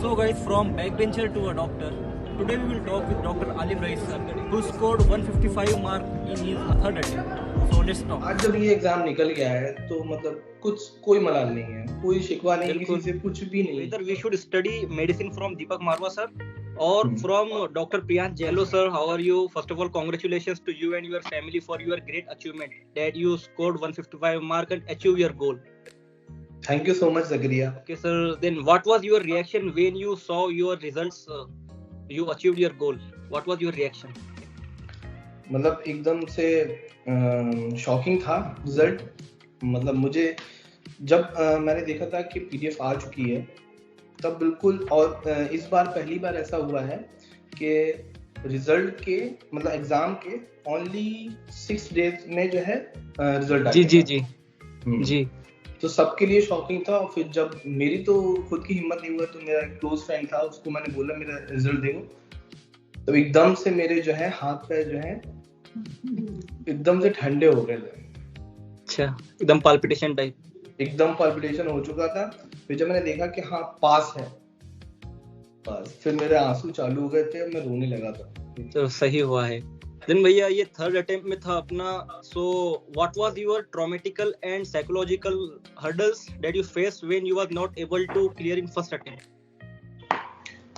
So guys, from backbencher to a doctor, today we will talk with Dr. Alim Rais sir, who scored 155 mark in his third attempt. So let's talk. आज जब ये exam निकल गया है तो मतलब कुछ कोई मलाल नहीं है, कोई शिकवा नहीं, किसी से कुछ भी नहीं। Whether we should study medicine from Deepak Marwa sir or from Dr. Priyansh Jelo sir, how are you? First of all, congratulations to you and your family for your great achievement that you scored 155 mark and achieved your goal. Thank you so much, Zakaria. Okay sir, then what was your reaction when you saw your results? You achieved your goal. What was your reaction? मतलब एकदम से shocking था result. मतलब मुझे जब मैंने देखा था कि पीडीएफ आ चुकी है तब बिल्कुल, और इस बार पहली बार ऐसा हुआ है कि रिजल्ट के मतलब एग्जाम के ओनली 6 डेज में जो है रिजल्ट आ गया। जी तो सबके लिए शॉकिंग था। और फिर जब मेरी तो खुद की हिम्मत नहीं हुआ तो मेरा एक क्लोज फ्रेंड था, उसको मैंने बोला मेरा रिजल्ट देखो, तो एकदम से मेरे जो है हाथ पैर जो है एकदम से ठंडे हो गए थे। अच्छा, एकदम पाल्पिटेशन टाइप, एकदम पाल्पिटेशन हो चुका था। फिर जब मैंने देखा कि हाँ पास है, बस फिर मेरे आंसू चालू हो गए थे, मैं रोने लगा था। तो सही हुआ है। दिन भैया, ये थर्ड अटेम्प्ट में था अपना। So what was your traumatical and psychological hurdles that you faced when you were not able to clear in first attempt?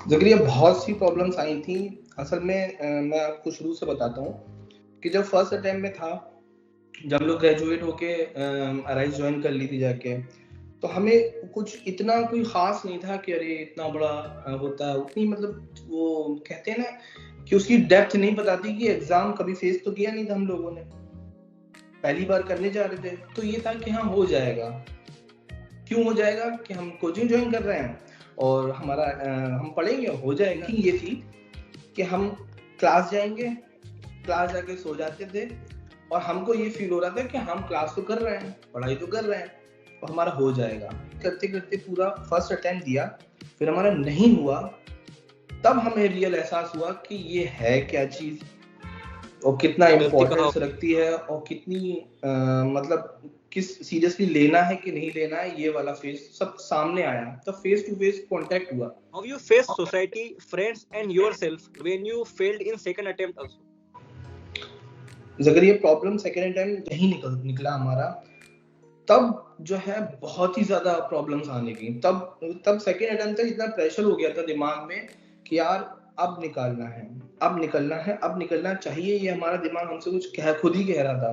जगरिया, बहुत सी प्रॉब्लम्स आई थी। असल में मैं आपको शुरू से बताता हूँ कि जब फर्स्ट अटेम्प्ट में था, जब लोग ग्रेजुएट होके अराइज ज्वाइन कर ली थी जाके, तो हमें कुछ इतना कोई खास नहीं था कि अरे इतना बड़ा होता है, उतनी मतलब वो कहते हैं ना कि उसकी डेप्थ नहीं पता थी कि एग्जाम कभी फेस तो किया नहीं था हम लोगों ने, पहली बार करने जा रहे थे। तो ये था कि हाँ हो जाएगा। क्यों हो जाएगा? कि हम कोचिंग ज्वाइन कर रहे हैं और हमारा हम पढ़ेंगे, हो जाएगा। ये थी कि हम क्लास जाएंगे, क्लास जाके सो जाते थे और हमको ये फील हो रहा था कि हम क्लास तो कर रहे हैं, पढ़ाई तो कर रहे हैं और हमारा हो जाएगा। करते करते पूरा फर्स्ट अटेम्प्ट दिया, फिर हमारा नहीं हुआ, तब हमें रियल एहसास हुआ कि ये है क्या चीज और कितना इम्पोर्टेंस रखती है और कितनी मतलब किस सीरियसली लेना है कि नहीं लेना है। ये वाला फेस सब सामने आया, तब फेस टू फेस कांटेक्ट हुआ। How you face society, friends and yourself when you failed in second attempt also? जगरिया, प्रॉब्लम सेकंड अटेम्प्ट नहीं निकला हमारा, तब जो है बहुत ही ज्यादा प्रॉब्लम्स आने की। तब सेकंड अटेम्प्ट तक इतना प्रेशर हो गया था दिमाग में कि यार अब निकालना है, अब निकलना है, अब निकलना चाहिए। ये हमारा दिमाग हमसे कुछ खुद ही कह रहा था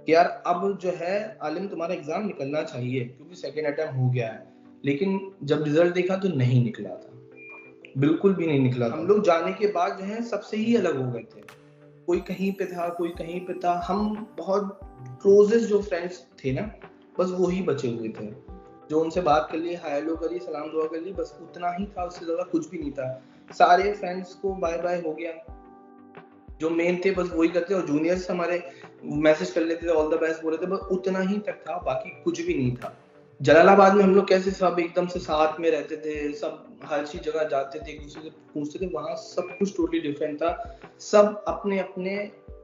कि यार अब जो है आलिम तुम्हारा एग्जाम निकलना चाहिए क्योंकि सेकंड अटेम्प्ट हो गया है। लेकिन जब रिजल्ट देखा तो नहीं निकला था, बिल्कुल भी नहीं निकला था। हम लोग जाने के बाद जो है सबसे ही अलग हो गए थे। कोई कहीं पे था, कोई कहीं पे था। हम बहुत क्लोजेस्ट जो फ्रेंड्स थे ना, बस वो ही बचे हुए थे, जो उनसे बात कर ली, हाय हेलो करी, सलाम दुआ कर ली, बस उतना ही था, उससे ज्यादा कुछ भी नहीं था। सारे फ्रेंड्स को बाय बाय हो गया, जो मेन थे बस वही करते, और जूनियर्स हमारे मैसेज कर लेते थे, ऑल द बेस्ट बोल रहे थे, बस उतना ही तक था, बाकी कुछ भी नहीं था। जलालाबाद में हम लोग कैसे सब एकदम से साथ में रहते थे, सब हर चीज जगह जाते थे, एक दूसरे से पूछते थे, वहां सब कुछ टोटली डिफरेंट था। सब अपने अपने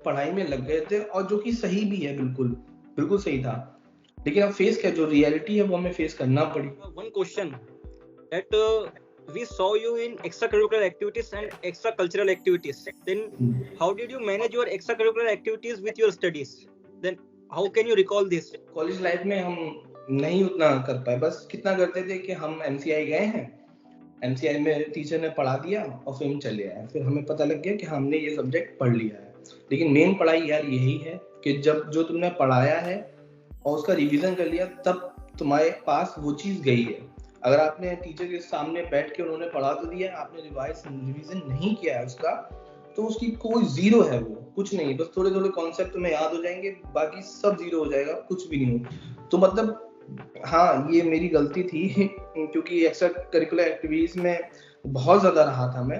पढ़ाई में लग गए थे, और जो कि सही भी है, बिल्कुल बिल्कुल सही था। लेकिन अब फेस क्या, जो रियलिटी है वो हमें फेस करना पड़ी। One question that we saw you in extracurricular activities and extracurricular activities. Then how did you manage your extracurricular activities with your studies? Then how can you recall this? College life में हम नहीं उतना कर पाए। बस कितना करते थे कि हम एमसीआई गए हैं, एमसीआई में टीचर ने पढ़ा दिया और फिर हम चले आए। फिर हमें पता लग गया कि हमने ये सब्जेक्ट पढ़ लिया है। लेकिन मेन पढ़ाई यार यही है कि जब जो तुमने पढ़ाया है और उसका रिवीजन कर लिया, तब तुम्हारे पास वो चीज गई है। अगर आपने टीचर के सामने बैठ के उन्होंने पढ़ा तो दिया, आपने रिवीजन नहीं किया है उसका, तो उसकी कोई जीरो है, वो कुछ नहीं। बस थोड़े थोड़े कॉन्सेप्ट में याद हो जाएंगे, बाकी सब जीरो हो जाएगा, कुछ भी नहीं हो। तो मतलब हाँ, ये मेरी गलती थी क्योंकि एक्स्ट्रा करिकुलर एक्टिविटीज में बहुत ज्यादा रहा था मैं।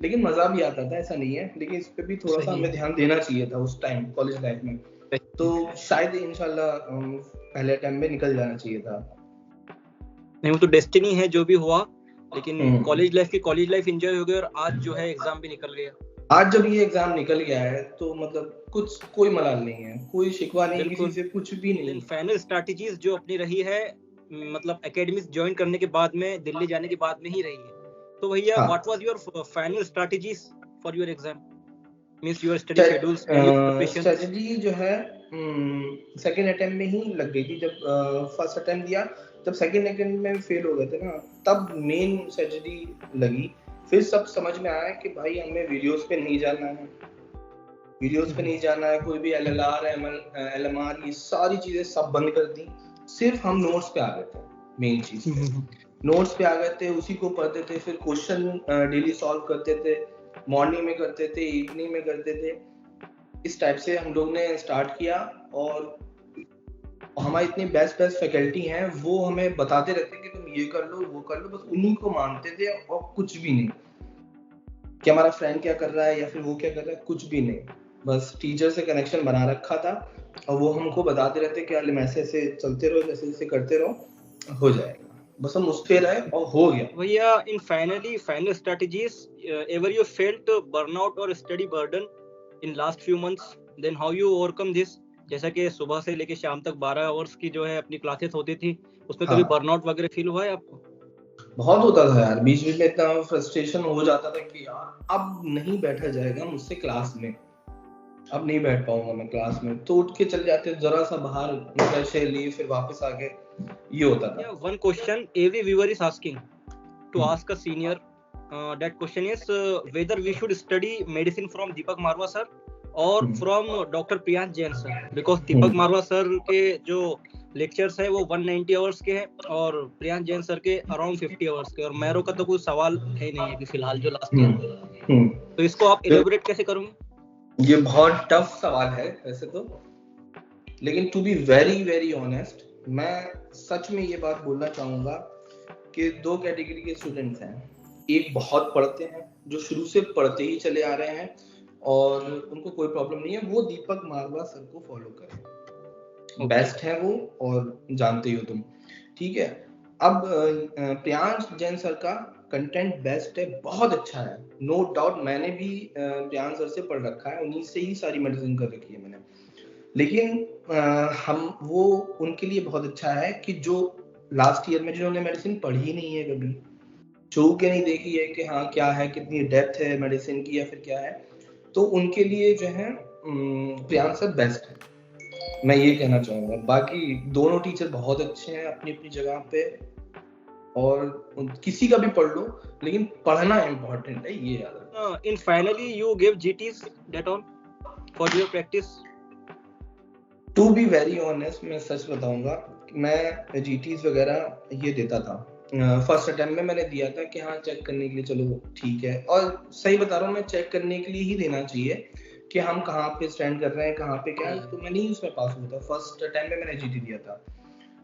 लेकिन मजा भी आता था, ऐसा नहीं है, लेकिन इस पे भी थोड़ा सा हमें ध्यान देना चाहिए था उस टाइम कॉलेज लाइफ में। तो शायद इंशाल्लाह पहले अटेम्प्ट में निकल जाना चाहिए था। नहीं, वो तो डेस्टिनी है जो भी हुआ। लेकिन कॉलेज लाइफ एंजॉय हो गई और आज जो है एग्जाम भी निकल गया। आज जब ये एग्जाम निकल गया है तो मतलब कुछ कोई मलाल नहीं है, कोई शिकवा नहीं, किसी से कुछ भी नहीं। फाइनल स्ट्रैटेजीज जो अपनी रही है, मतलब एकेडमी ज्वाइन करने के बाद में, दिल्ली जाने के बाद में ही रही है। तो भैया हाँ what was your final strategies for your exam? Means your study schedules and your preparations. Strategy जो है सेकेंड अटेम्प्ट में ही लग गई थी। जब फर्स्ट अटेम्प्ट दिया तब सेकेंड अटेम्प्ट में फेल हो गए थे ना, तब मेन स्ट्रेटजी लगी। फिर सब समझ में आया कि भाई हमें वीडियोस पे नहीं जाना है, कोई भी LLR LMR ये सारी चीजें सब बंद कर दी। सिर्फ हम नोट्स पे आ गए थे, मेन चीज नोट्स पे आ गए थे, उसी को पढ़ते थे। फिर क्वेश्चन डेली सॉल्व करते थे, मॉर्निंग में करते थे, इवनिंग में करते थे। इस टाइप से हम लोग ने स्टार्ट किया। और हमारे इतने बेस्ट फैकल्टी हैं, वो हमें बताते रहते कि तुम ये कर लो वो कर लो, बस उन्हीं को मानते थे और कुछ भी नहीं कि हमारा फ्रेंड क्या कर रहा है या फिर वो क्या कर रहा है, कुछ भी नहीं। बस टीचर से कनेक्शन बना रखा था और वो हमको बताते रहते कि यार ऐसे चलते रहो, जैसे करते रहो, हो जाएगा। बस हम उस पे रहे और हो गया। भैया in final strategies, ever you felt burnout or study burden in last few months, then how you overcome this? जैसा कि सुबह से लेके शाम तक 12 आवर्स की जो है अपनी क्लासेस होती थी, उसमें कभी बर्नआउट वगैरह फील हुआ है आपको? बहुत होता था यार, बीच में इतना फ्रस्ट्रेशन हो जाता था कि यार अब नहीं बैठा जाएगा मुझसे क्लास में, अब नहीं बैठ पाऊंगा मैं क्लास में। तो उठ के चल जाते, जरा सा बाहर फ्रेश एयर लिए, फिर वापस आ गए, ये होता था। One question every viewer is asking to ask a senior, that question is whether we should study medicine from Deepak Marwa sir or from Dr. Priyansh Jain sir, because Deepak Marwa sir के जो lectures है वो 190 hours के हैं और Priyansh Jain sir के around 50 hours के, और मैरो का तो कोई सवाल है ही नहीं है कि फिलहाल जो लास्ट ईयर। तो इसको आप एलेबोरेट कैसे करोगे? ये बहुत टफ सवाल है वैसे तो, लेकिन टू बी वेरी ऑनेस्ट मैं सच में ये बात बोलना चाहूंगा कि दो कैटेगरी के स्टूडेंट्स हैं। एक बहुत पढ़ते हैं, जो शुरू से पढ़ते ही चले आ रहे हैं और उनको कोई प्रॉब्लम नहीं है, वो दीपक मारवा सर को फॉलो करें। बेस्ट है वो, और जानते ही हो तुम, ठीक है। अब प्रियांश जैन सर का कंटेंट बेस्ट है, बहुत अच्छा है, नो डाउट। मैंने भी प्रियांश सर से पढ़ रखा है, उन्हीं से ही सारी मेडिसिन कर रखी है मैंने। लेकिन हम वो उनके लिए बहुत अच्छा है कि जो लास्ट ईयर में जिन्होंने मेडिसिन पढ़ी नहीं है, कभी छू के नहीं देखी है कि हाँ क्या है, कितनी डेप्थ है मेडिसिन की या फिर क्या है, तो उनके लिए जो है प्रियांश सर बेस्ट है, मैं ये कहना चाहूंगा। बाकी दोनों टीचर बहुत अच्छे हैं अपनी अपनी जगह पे, और किसी का भी पढ़ लो, लेकिन पढ़ना इम्पोर्टेंट है, ये याद रखना। In finally you give GTs that on for your practice? To be very honest मैं सच बताऊंगा, मैं GTs वगैरह ये देता था। फर्स्ट अटेम्प्ट में मैंने दिया था कि हाँ चेक करने के लिए, चलो ठीक है, और सही बता रहा हूँ, मैं चेक करने के लिए ही देना चाहिए कि हम कहाँ पे स्टैंड कर रहे हैं, कहाँ पे क्या है, तो मैं नहीं उसमें पास हुआ था। फर्स्ट अटेम्प्ट में मैंने GT दिया था।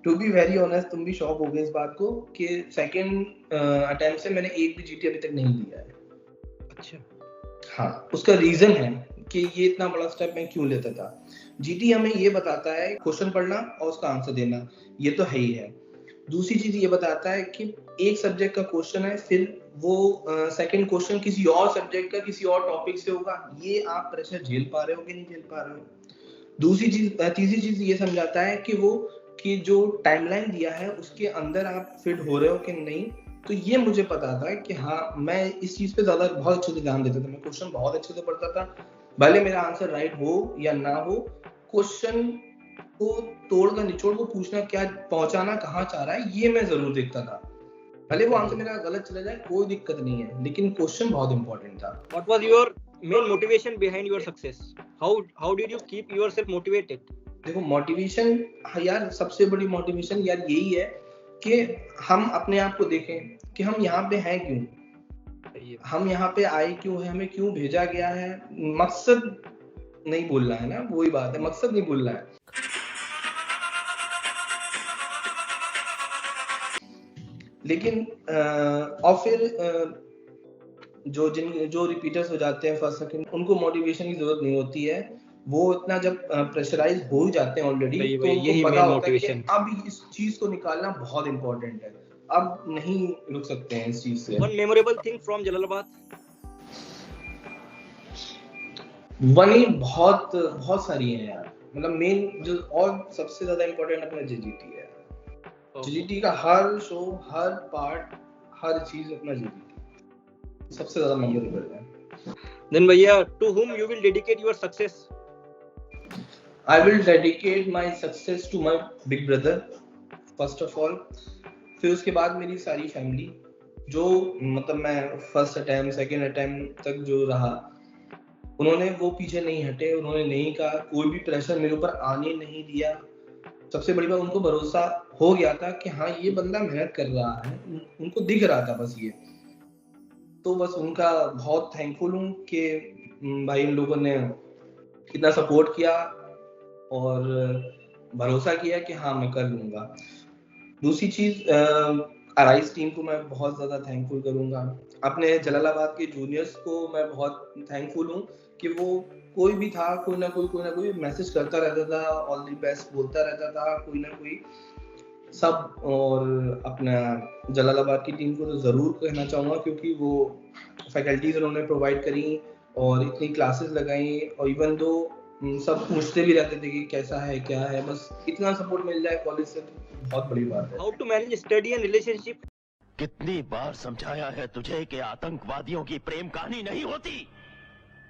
टू बी वेरी ऑनेस्ट तुम भी शॉक हो गए इस बात को कि सेकेंड अटेम्प्ट से मैंने एक भी GT अभी तक नहीं दिया है। अच्छा। हाँ, उसका रीजन है कि ये इतना बड़ा स्टेप मैं क्यों लेता था। GT हमें ये बताता है क्वेश्चन पढ़ना और उसका आंसर देना, ये तो है ही है। दूसरी चीज ये बताता है कि एक सब्जेक्ट का क्वेश्चन है, फिर वो सेकंड क्वेश्चन किसी और सब्जेक्ट का किसी और टॉपिक से होगा, ये आप प्रेशर झेल पा रहे हो कि नहीं झेल पा रहे हो। तीसरी चीज ये समझाता है कि वो कि जो टाइमलाइन दिया है उसके अंदर आप फिट हो रहे हो कि नहीं। तो ये मुझे पता था कि हाँ मैं इस चीज पे ज्यादा बहुत अच्छे से ध्यान देता था, मैं क्वेश्चन बहुत अच्छे से पढ़ता था, भले मेरा आंसर राइट हो या ना हो, क्वेश्चन को तोड़ कर निचोड़ को पूछना क्या पहुंचाना कहाँ चाह रहा है, ये मैं जरूर देखता था। भले वो आंसर मेरा गलत चला जाए कोई दिक्कत नहीं है, लेकिन क्वेश्चन बहुत इंपॉर्टेंट था। What was your main motivation behind your success? How did you keep yourself motivated? देखो मोटिवेशन यार, सबसे बड़ी मोटिवेशन यार यही है कि हम अपने आप को देखें कि हम यहाँ पे हैं क्यों, हम यहाँ पे आए क्यों है, हमें क्यों भेजा गया है। मकसद नहीं बोलना है ना, वही बात है, मकसद नहीं बोलना है। लेकिन और फिर जो रिपीटर्स हो जाते हैं फर्स्ट सेकंड, उनको मोटिवेशन की जरूरत नहीं होती है। वो इतना जब प्रेशराइज हो ही जाते हैं ऑलरेडी, तो उनको पता होता है कि अब इस चीज को निकालना बहुत इंपॉर्टेंट है, अब नहीं रुक सकते हैं इस चीज से। One memorable thing from Jalalabad? वही बहुत सारी है यार, मतलब मेन जो और सबसे ज्यादा इंपॉर्टेंट अपना GGT है। GGT का हर शो, हर पार्ट, हर चीज अपना GGT। सबसे ज्यादा मेमोरी कर है। Then भैया, to whom you will dedicate your success? I will dedicate my success to my big brother first of all, फिर उसके बाद मेरी सारी फैमिली, जो मतलब मैं फर्स्ट अटेम्प्ट सेकंड अटेम्प्ट तक जो रहा, उन्होंने वो पीछे नहीं हटे, उन्होंने नहीं कहा, कोई भी प्रेशर मेरे ऊपर आने नहीं दिया। सबसे बड़ी बात, उनको भरोसा हो गया था कि हाँ ये बंदा मेहनत कर रहा है, उनको दिख रहा था बस ये। तो बस उनका बहुत थैंकफुल हूँ कि भाई इन लोगों ने इतना सपोर्ट किया और भरोसा किया कि हाँ मैं कर लूंगा। दूसरी चीज, अराइज टीम को मैं बहुत ज्यादा थैंकफुल करूंगा। अपने जलालाबाद के जूनियर्स को मैं बहुत थैंकफुल हूँ कि वो कोई भी था, कोई ना कोई मैसेज करता रहता था, ऑल द बेस्ट बोलता रहता था, कोई ना कोई सब। और अपना जलालाबाद की टीम को तो जरूर कहना चाहूंगा, क्योंकि वो फैकल्टीज उन्होंने प्रोवाइड करी और इतनी क्लासेस लगाई, और इवन दो सब पूछते भी रहते थे कि कैसा है क्या है, बस इतना सपोर्ट मिल जाए कॉलेज से तो बहुत बड़ी बात है। How to manage study and relationship? कितनी बार समझाया है तुझे कि आतंकवादियों की प्रेम कहानी नहीं होती।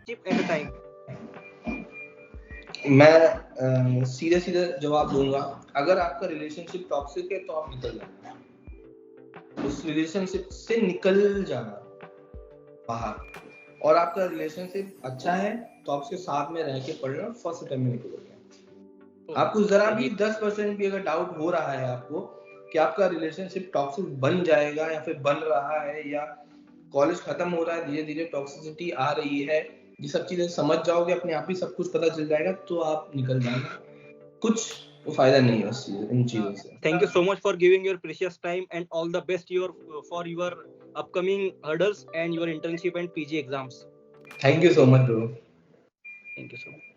At a time. मैं सीधे सीधे जवाब दूंगा, अगर आपका रिलेशनशिप टॉक्सिक है तो आप निकल जाना, उस रिलेशनशिप से निकल जाना बाहर। और आपका रिलेशनशिप अच्छा है तो आप उसके साथ में रह के पढ़ना, फर्स्ट टाइम में निकलोगे। आपको जरा भी 10% भी अगर डाउट हो रहा है आपको कि आपका रिलेशनशिप टॉक्सिक बन जाएगा या फिर बन रहा है, या कॉलेज खत्म हो रहा है, धीरे धीरे टॉक्सिसिटी आ रही है, ये सब चीजें समझ जाओगे, अपने आप ही सब कुछ पता चल जाएगा, तो आप निकल जाना, कुछ फायदा नहीं है इन चीजों से। Thank you so much for giving your precious time and all the best for your upcoming hurdles and your internship and PG exams. Thank you so much, bro. Thank you so much.